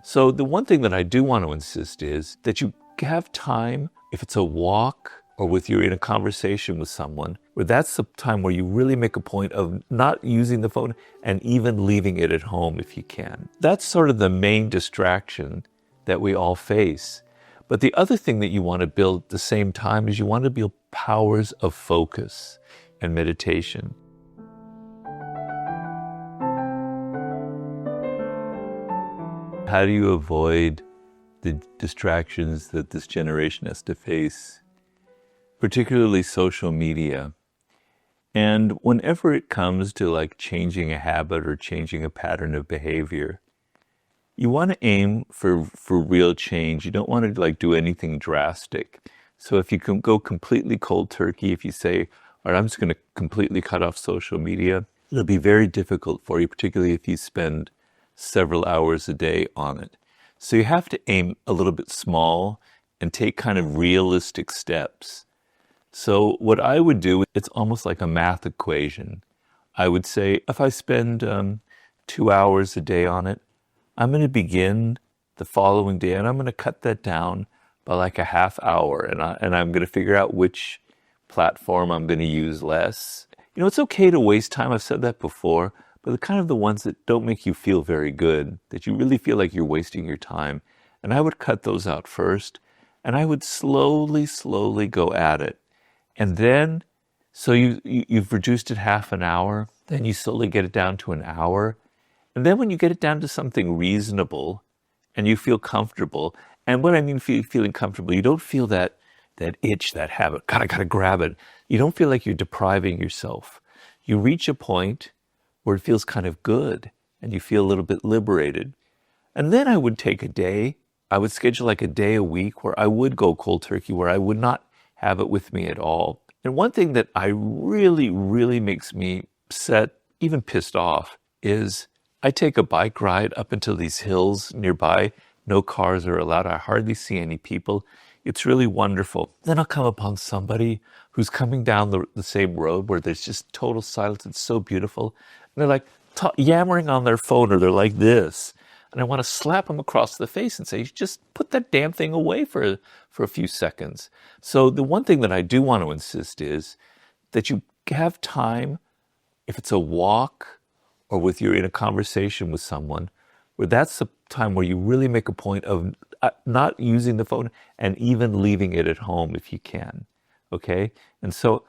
So the one thing that I do want to insist is that you have time, if it's a walk or with you're in a conversation with someone, where that's the time where you really make a point of not using the phone and even leaving it at home if you can. That's sort of the main distraction that we all face. But the other thing that you want to build at the same time is you want to build powers of focus and meditation. How do you avoid the distractions that this generation has to face, particularly social media? And whenever it comes to like changing a habit or changing a pattern of behavior, you want to aim for real change. You don't want to like do anything drastic. So if you can go completely cold turkey, if you say, all right, I'm just going to completely cut off social media, it'll be very difficult for you, particularly if you spend several hours a day on it. So you have to aim a little bit small and take kind of realistic steps. So what I would do, it's almost like a math equation. I would say if I spend 2 hours a day on it, I'm going to begin the following day and I'm going to cut that down by like a half hour, and I'm going to figure out which platform I'm going to use less. You know, it's okay to waste time. I've said that before, but the kind of the ones that don't make you feel very good, that you really feel like you're wasting your time. And I would cut those out first, and I would slowly go at it. And then, so you've reduced it half an hour, then you slowly get it down to an hour. And then when you get it down to something reasonable and you feel comfortable, and what I mean feeling comfortable, you don't feel that itch, that habit, God, I gotta grab it. You don't feel like you're depriving yourself. You reach a point where it feels kind of good and you feel a little bit liberated. And then I would take a day, I would schedule like a day a week where I would go cold turkey, where I would not have it with me at all. And one thing that I really makes me upset, even pissed off, is I take a bike ride up into these hills nearby. No cars are allowed. I hardly see any people. It's really wonderful. Then I'll come upon somebody who's coming down the same road where there's just total silence. It's so beautiful. And they're like yammering on their phone, or they're like this. And I want to slap them across the face and say, just put that damn thing away for a few seconds. So the one thing that I do want to insist is that you have time, if it's a walk or with you're in a conversation with someone, where that's the time where you really make a point of not using the phone and even leaving it at home if you can, okay? And so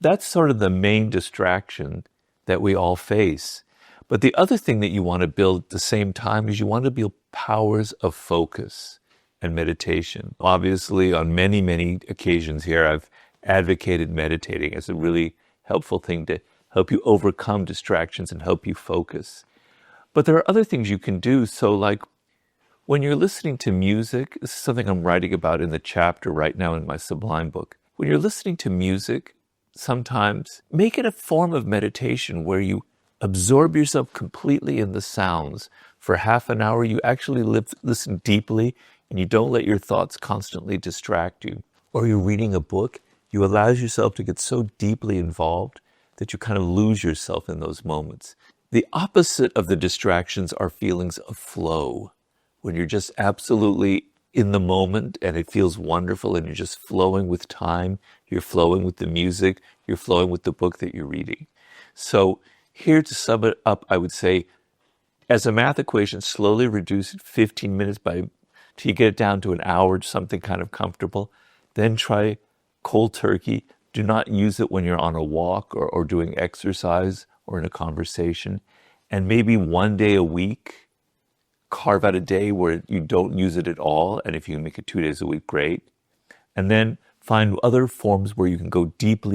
that's sort of the main distraction that we all face. But the other thing that you want to build at the same time is you want to build powers of focus and meditation. Obviously, on many occasions here, I've advocated meditating as a really helpful thing to help you overcome distractions and help you focus. But there are other things you can do. So like when you're listening to music, this is something I'm writing about in the chapter right now in my Sublime book. When you're listening to music, sometimes make it a form of meditation where you absorb yourself completely in the sounds. For half an hour, you actually listen deeply and you don't let your thoughts constantly distract you. Or you're reading a book, you allow yourself to get so deeply involved that you kind of lose yourself in those moments. The opposite of the distractions are feelings of flow, when you're just absolutely in the moment and it feels wonderful and you're just flowing with time, you're flowing with the music, you're flowing with the book that you're reading. So here to sum it up, I would say, as a math equation, slowly reduce it 15 minutes till you get it down to an hour, something kind of comfortable. Then try cold turkey. Do not use it when you're on a walk or doing exercise or in a conversation. And maybe one day a week, carve out a day where you don't use it at all. And if you can make it 2 days a week, great. And then find other forms where you can go deep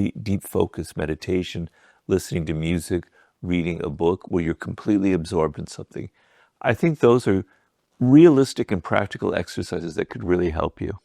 focus meditation, listening to music, reading a book where you're completely absorbed in something. I think those are realistic and practical exercises that could really help you.